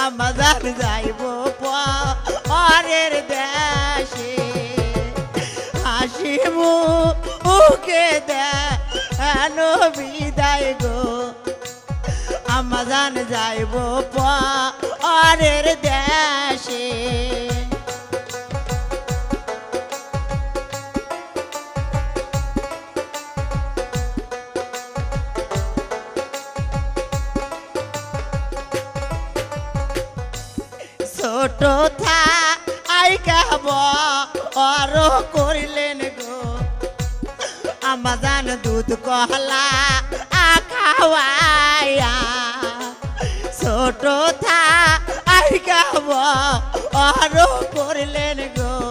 Amazon যাইব পরের দেশে হাসি মুখে দেন বিদায় গো আমাজান যাইব পরের দেশে ছোট থাইকা বড় করিলেন গো আমাজান দুধ কহলা খাওয়াইয়া ছোট থাইকা বড় করিলেন গো